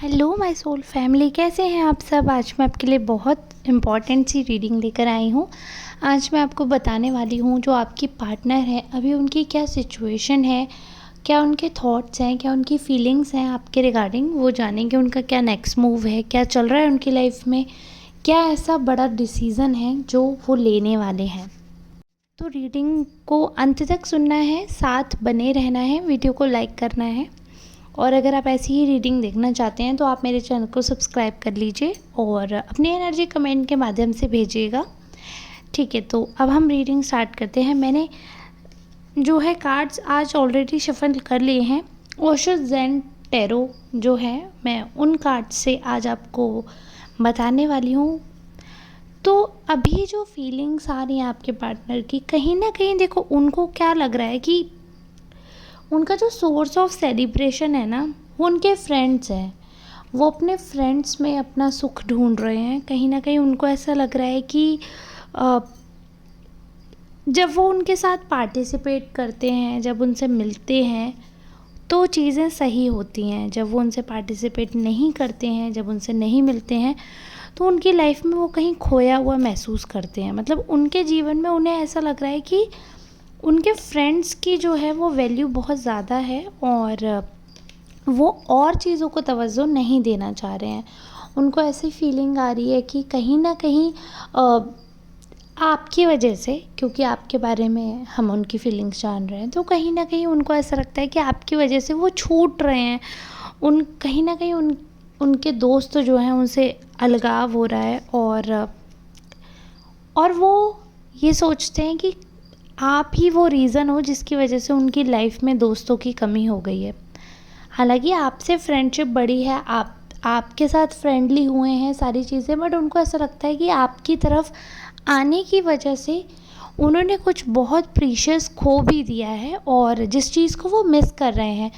Hello my soul family, कैसे हैं आप सब। आज मैं आपके लिए बहुत इम्पॉर्टेंट सी रीडिंग लेकर आई हूँ। आज मैं आपको बताने वाली हूँ जो आपकी पार्टनर है अभी उनकी क्या सिचुएशन है, क्या उनके थॉट्स हैं, क्या उनकी फीलिंग्स हैं आपके रिगार्डिंग। वो जानेंगे उनका क्या नेक्स्ट मूव है, क्या चल रहा है उनकी लाइफ में, क्या ऐसा बड़ा डिसीज़न है जो वो लेने वाले हैं। तो रीडिंग को अंत तक सुनना है, साथ बने रहना है, वीडियो को लाइक करना है। और अगर आप ऐसी ही रीडिंग देखना चाहते हैं तो आप मेरे चैनल को सब्सक्राइब कर लीजिए और अपनी एनर्जी कमेंट के माध्यम से भेजिएगा। ठीक है, तो अब हम रीडिंग स्टार्ट करते हैं। मैंने जो है कार्ड्स आज ऑलरेडी शफल कर लिए हैं। ओशो ज़ेन टैरो जो है, मैं उन कार्ड्स से आज आपको बताने वाली हूँ। तो अभी जो फीलिंग्स आ रही हैं आपके पार्टनर की, कहीं ना कहीं देखो उनको क्या लग रहा है कि उनका जो सोर्स ऑफ सेलिब्रेशन है ना, वो उनके फ्रेंड्स हैं। वो अपने फ्रेंड्स में अपना सुख ढूंढ रहे हैं। कहीं ना कहीं उनको ऐसा लग रहा है कि जब वो उनके साथ पार्टिसिपेट करते हैं, जब उनसे मिलते हैं तो चीज़ें सही होती हैं। जब वो उनसे पार्टिसिपेट नहीं करते हैं, जब उनसे नहीं मिलते हैं, तो उनकी लाइफ में वो कहीं खोया हुआ महसूस करते हैं। मतलब उनके जीवन में उन्हें ऐसा लग रहा है कि उनके फ्रेंड्स की जो है वो वैल्यू बहुत ज़्यादा है और वो और चीज़ों को तवज्जो नहीं देना चाह रहे हैं। उनको ऐसी फीलिंग आ रही है कि कहीं ना कहीं आपकी वजह से, क्योंकि आपके बारे में हम उनकी फीलिंग्स जान रहे हैं, तो कहीं ना कहीं उनको ऐसा लगता है कि आपकी वजह से वो छूट रहे हैं। कहीं ना कहीं उनके दोस्त जो हैं उनसे अलगाव हो रहा है और वो ये सोचते हैं कि आप ही वो रीज़न हो जिसकी वजह से उनकी लाइफ में दोस्तों की कमी हो गई है। हालांकि आपसे फ्रेंडशिप बढ़ी है, आपके साथ फ्रेंडली हुए हैं सारी चीज़ें, बट उनको ऐसा लगता है कि आपकी तरफ आने की वजह से उन्होंने कुछ बहुत प्रीशियस खो भी दिया है और जिस चीज़ को वो मिस कर रहे हैं,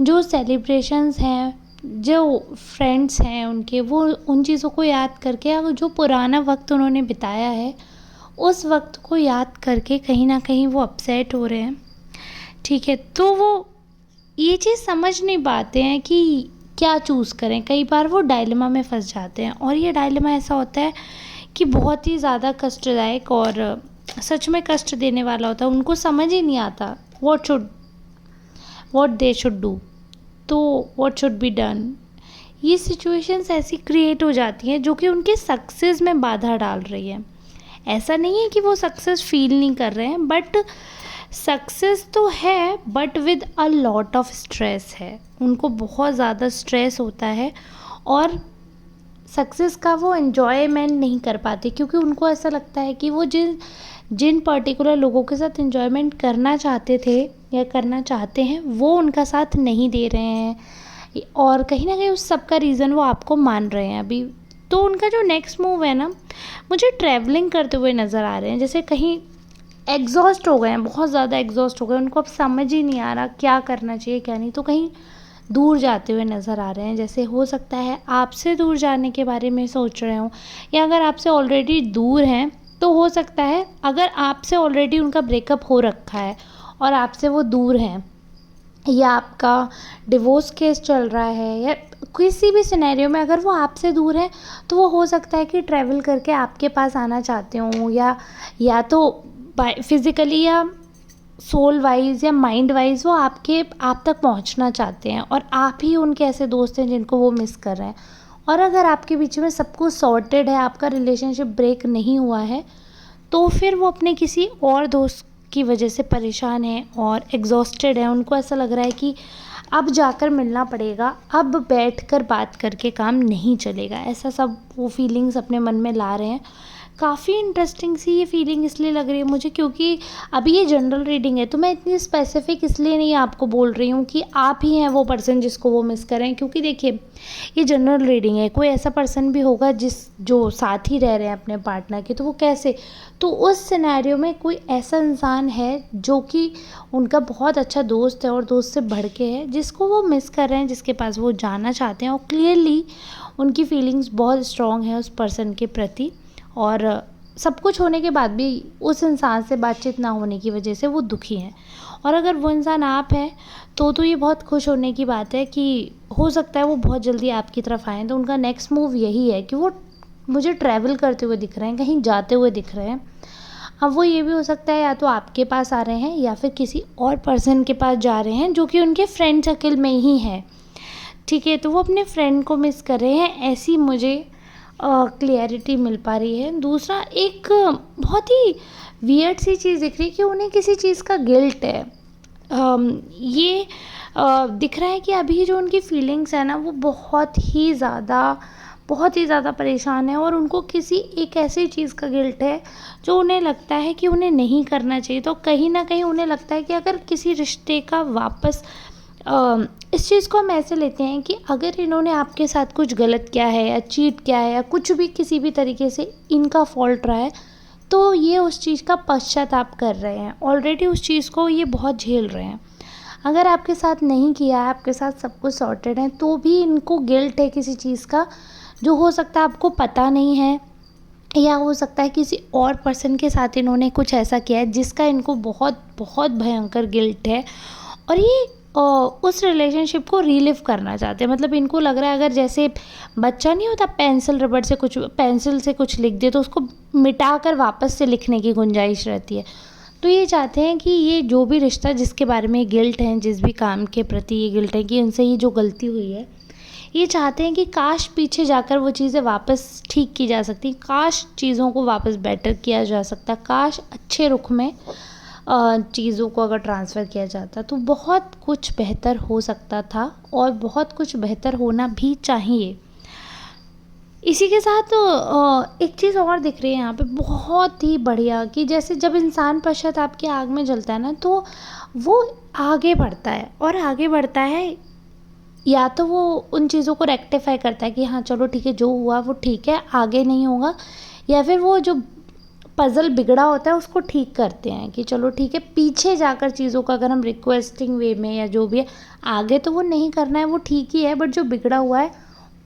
जो सेलिब्रेशंस हैं, जो फ्रेंड्स हैं उनके, वो उन चीज़ों को याद करके जो पुराना वक्त उन्होंने बिताया है उस वक्त को याद करके कहीं ना कहीं वो अपसेट हो रहे हैं। ठीक है, तो वो ये चीज़ समझ नहीं पाते हैं कि क्या चूज़ करें। कई बार वो डायलेमा में फंस जाते हैं और ये डायलेमा ऐसा होता है कि बहुत ही ज़्यादा कष्टदायक और सच में कष्ट देने वाला होता है। उनको समझ ही नहीं आता व्हाट दे शुड डू, तो व्हाट शुड बी डन। ये सिचुएशंस ऐसी क्रिएट हो जाती हैं जो कि उनके सक्सेस में बाधा डाल रही है। ऐसा नहीं है कि वो सक्सेस फील नहीं कर रहे हैं, बट सक्सेस तो है but with a lot of stress है। उनको बहुत ज़्यादा स्ट्रेस होता है और सक्सेस का वो एन्जॉयमेंट नहीं कर पाते, क्योंकि उनको ऐसा लगता है कि वो जिन पर्टिकुलर लोगों के साथ एन्जॉयमेंट करना चाहते थे या करना चाहते हैं वो उनका साथ नहीं दे रहे हैं। और कहीं ना कहीं उस सब का रीज़न वो आपको मान रहे हैं अभी। तो उनका जो नेक्स्ट मूव है ना, मुझे ट्रैवलिंग करते हुए नज़र आ रहे हैं। जैसे कहीं एग्जॉस्ट हो गए हैं, बहुत ज़्यादा एग्जॉस्ट हो गए, उनको अब समझ ही नहीं आ रहा क्या करना चाहिए क्या नहीं, तो कहीं दूर जाते हुए नज़र आ रहे हैं। जैसे हो सकता है आपसे दूर जाने के बारे में सोच रहे हो, या अगर आपसे ऑलरेडी दूर हैं तो हो सकता है अगर आपसे ऑलरेडी उनका ब्रेकअप हो रखा है और आपसे वो दूर हैं, या आपका डिवोर्स केस चल रहा है, या किसी भी सिनेरियो में अगर वो आपसे दूर है तो वो हो सकता है कि ट्रैवल करके आपके पास आना चाहते हों, या तो फिज़िकली या सोल वाइज या माइंड वाइज वो आप तक पहुंचना चाहते हैं और आप ही उनके ऐसे दोस्त हैं जिनको वो मिस कर रहे हैं। और अगर आपके बीच में सब कुछ सॉर्टेड है, आपका रिलेशनशिप ब्रेक नहीं हुआ है, तो फिर वो अपने किसी और दोस्त की वजह से परेशान है और एग्जॉस्टेड है। उनको ऐसा लग रहा है कि अब जाकर मिलना पड़ेगा, अब बैठकर बात करके काम नहीं चलेगा। ऐसा सब वो फीलिंग्स अपने मन में ला रहे हैं। काफ़ी इंटरेस्टिंग सी ये फीलिंग इसलिए लग रही है मुझे क्योंकि अभी ये जनरल रीडिंग है, तो मैं इतनी स्पेसिफिक इसलिए नहीं आपको बोल रही हूँ कि आप ही हैं वो पर्सन जिसको वो मिस करें, क्योंकि देखिए ये जनरल रीडिंग है। कोई ऐसा पर्सन भी होगा जो साथ ही रह रहे हैं अपने पार्टनर के, तो वो कैसे, तो उस सिनेरियो में कोई ऐसा इंसान है जो कि उनका बहुत अच्छा दोस्त है और दोस्त से बढ़ के है, जिसको वो मिस कर रहे हैं, जिसके पास वो जाना चाहते हैं और क्लियरली उनकी फीलिंग्स बहुत स्ट्रॉन्ग है उस पर्सन के प्रति। और सब कुछ होने के बाद भी उस इंसान से बातचीत ना होने की वजह से वो दुखी हैं। और अगर वो इंसान आप हैं तो ये बहुत खुश होने की बात है कि हो सकता है वो बहुत जल्दी आपकी तरफ आएँ। तो उनका नेक्स्ट मूव यही है कि वो मुझे ट्रैवल करते हुए दिख रहे हैं, कहीं जाते हुए दिख रहे हैं। अब वो ये भी हो सकता है या तो आपके पास आ रहे हैं या फिर किसी और पर्सन के पास जा रहे हैं जो कि उनके फ्रेंड सर्किल में ही है। ठीक है, तो वो अपने फ्रेंड को मिस कर रहे हैं, ऐसी मुझे क्लियरिटी मिल पा रही है। दूसरा, एक बहुत ही वियर्ड सी चीज़ दिख रही है कि उन्हें किसी चीज़ का गिल्ट है। ये दिख रहा है कि अभी जो उनकी फीलिंग्स है ना, वो बहुत ही ज़्यादा परेशान है और उनको किसी एक ऐसी चीज़ का गिल्ट है जो उन्हें लगता है कि उन्हें नहीं करना चाहिए। तो कहीं न कहीं उन्हें लगता है कि अगर किसी रिश्ते का वापस इस चीज़ को हम ऐसे लेते हैं कि अगर इन्होंने आपके साथ कुछ गलत किया है या चीट किया है या कुछ भी किसी भी तरीके से इनका फॉल्ट रहा है, तो ये उस चीज़ का पश्चाताप कर रहे हैं। ऑलरेडी उस चीज़ को ये बहुत झेल रहे हैं। अगर आपके साथ नहीं किया है, आपके साथ सब कुछ सॉर्टेड है, तो भी इनको गिल्ट है किसी चीज़ का, जो हो सकता है आपको पता नहीं है, या हो सकता है किसी और पर्सन के साथ इन्होंने कुछ ऐसा किया है जिसका इनको बहुत बहुत भयंकर गिल्ट है। और ये उस रिलेशनशिप को रिलिव करना चाहते हैं। मतलब इनको लग रहा है, अगर जैसे बच्चा नहीं होता पेंसिल से कुछ लिख दे तो उसको मिटा कर वापस से लिखने की गुंजाइश रहती है। तो ये चाहते हैं कि ये जो भी रिश्ता जिसके बारे में गिल्ट है, जिस भी काम के प्रति ये गिल्ट है कि उनसे ये जो गलती हुई है, ये चाहते हैं कि काश पीछे जाकर वो चीज़ें वापस ठीक की जा सकती, काश चीज़ों को वापस बेटर किया जा सकता, काश अच्छे रुख में चीज़ों को अगर ट्रांसफ़र किया जाता तो बहुत कुछ बेहतर हो सकता था और बहुत कुछ बेहतर होना भी चाहिए। इसी के साथ एक चीज़ और दिख रही है यहाँ पे बहुत ही बढ़िया, कि जैसे जब इंसान पश्चाताप की आग में जलता है ना, तो वो आगे बढ़ता है और आगे बढ़ता है, या तो वो उन चीज़ों को रेक्टिफाई करता है कि हाँ चलो ठीक है, जो हुआ वो ठीक है, आगे नहीं होगा, या फिर वो जो पज़ल बिगड़ा होता है उसको ठीक करते हैं कि चलो ठीक है, पीछे जाकर चीज़ों का अगर हम रिक्वेस्टिंग वे में या जो भी है, आगे तो वो नहीं करना है, वो ठीक ही है, बट जो बिगड़ा हुआ है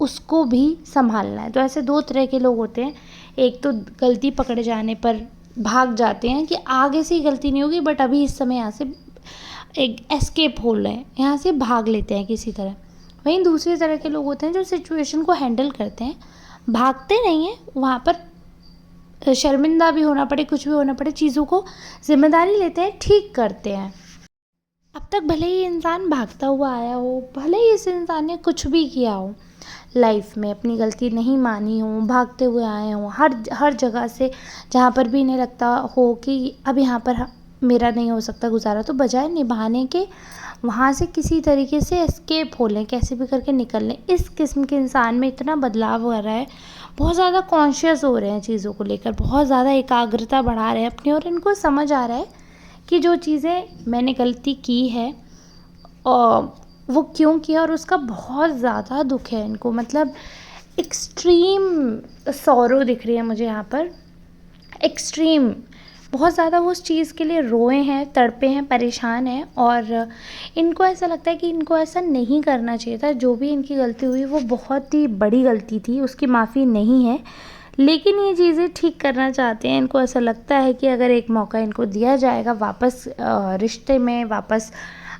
उसको भी संभालना है। तो ऐसे दो तरह के लोग होते हैं। एक तो गलती पकड़े जाने पर भाग जाते हैं कि आगे से ही गलती नहीं होगी, बट अभी इस समय यहाँ से एक एस्केप हो रहे हैं, यहाँ से भाग लेते हैं किसी तरह। वहीं दूसरी तरह के लोग होते हैं जो सिचुएशन को हैंडल करते हैं, भागते नहीं हैं, वहाँ पर शर्मिंदा भी होना पड़े, कुछ भी होना पड़े, चीज़ों को जिम्मेदारी लेते हैं, ठीक करते हैं। अब तक भले ही इंसान भागता हुआ आया हो, भले ही इस इंसान ने कुछ भी किया हो लाइफ में, अपनी गलती नहीं मानी हो, भागते हुए आए हों हर जगह से, जहाँ पर भी इन्हें लगता हो कि अब यहाँ पर मेरा नहीं हो सकता गुजारा, तो बजाय निभाने के वहाँ से किसी तरीके से एस्केप हो लें, कैसे भी करके निकल लें। इस किस्म के इंसान में इतना बदलाव हो रहा है, बहुत ज़्यादा कॉन्शियस हो रहे हैं चीज़ों को लेकर, बहुत ज़्यादा एकाग्रता बढ़ा रहे हैं अपनी, और इनको समझ आ रहा है कि जो चीज़ें मैंने गलती की है और वो क्यों किया, और उसका बहुत ज़्यादा दुख है इनको। मतलब एक्सट्रीम सॉरो दिख रही है मुझे यहाँ पर, एक्सट्रीम, बहुत ज़्यादा वो उस चीज़ के लिए रोए हैं, तड़पे हैं, परेशान हैं, और इनको ऐसा लगता है कि इनको ऐसा नहीं करना चाहिए था। जो भी इनकी गलती हुई वो बहुत ही बड़ी गलती थी, उसकी माफ़ी नहीं है, लेकिन ये चीज़ें ठीक करना चाहते हैं। इनको ऐसा लगता है कि अगर एक मौका इनको दिया जाएगा वापस रिश्ते में, वापस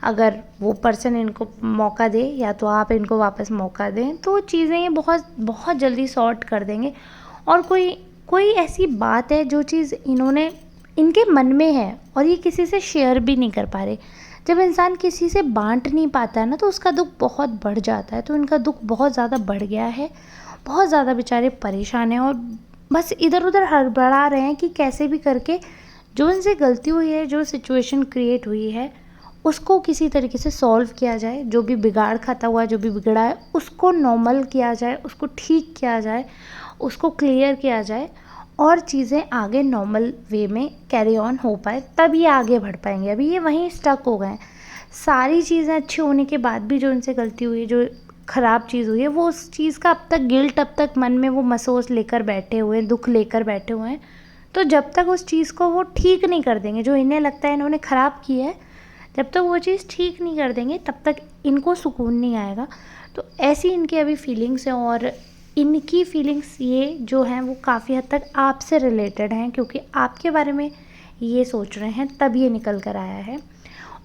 अगर वो पर्सन इनको मौका दे, या तो आप इनको वापस मौका दें, तो चीज़ें ये बहुत बहुत जल्दी सॉर्ट कर देंगे। और कोई ऐसी बात है जो चीज़ इन्होंने इनके मन में है और ये किसी से शेयर भी नहीं कर पा रहे। जब इंसान किसी से बांट नहीं पाता है ना, तो उसका दुख बहुत बढ़ जाता है। तो इनका दुख बहुत ज़्यादा बढ़ गया है, बहुत ज़्यादा बेचारे परेशान हैं और बस इधर उधर हड़बड़ा रहे हैं कि कैसे भी करके जो इनसे गलती हुई है, जो सिचुएशन क्रिएट हुई है, उसको किसी तरीके से सॉल्व किया जाए। जो भी बिगाड़ खाता हुआ है, जो भी बिगड़ा है, उसको नॉर्मल किया जाए, उसको ठीक किया जाए, उसको क्लियर किया जाए, और चीज़ें आगे नॉर्मल वे में कैरी ऑन हो पाए, तब ये आगे बढ़ पाएंगे। अभी ये वहीं स्टक हो गए हैं। सारी चीज़ें अच्छी होने के बाद भी जो इनसे गलती हुई है, जो ख़राब चीज़ हुई है, वो उस चीज़ का अब तक गिल्ट, अब तक मन में वो महसूस लेकर बैठे हुए हैं, दुख लेकर बैठे हुए हैं। तो जब तक उस चीज़ को वो ठीक नहीं कर देंगे, जो इन्हें लगता है इन्होंने ख़राब की है, जब तक वो चीज़ ठीक नहीं कर देंगे, तब तक इनको सुकून नहीं आएगा। तो ऐसी इनकी अभी फीलिंग्स हैं, और इनकी फीलिंग्स ये जो हैं वो काफ़ी हद तक आपसे रिलेटेड हैं, क्योंकि आपके बारे में ये सोच रहे हैं, तब ये निकल कर आया है।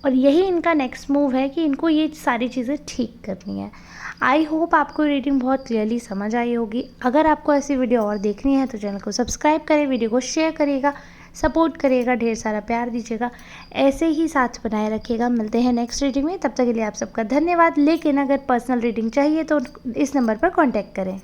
और यही इनका नेक्स्ट मूव है कि इनको ये सारी चीज़ें ठीक करनी है। आई होप आपको रीडिंग बहुत क्लियरली समझ आई होगी। अगर आपको ऐसी वीडियो और देखनी है तो चैनल को सब्सक्राइब करें, वीडियो को शेयर करिएगा, सपोर्ट करिएगा, ढेर सारा प्यार दीजिएगा, ऐसे ही साथ बनाए रखिएगा। मिलते हैं नेक्स्ट रीडिंग में, तब तक के लिए आप सबका धन्यवाद। लेकिन अगर पर्सनल रीडिंग चाहिए तो इस नंबर पर कॉन्टैक्ट करें।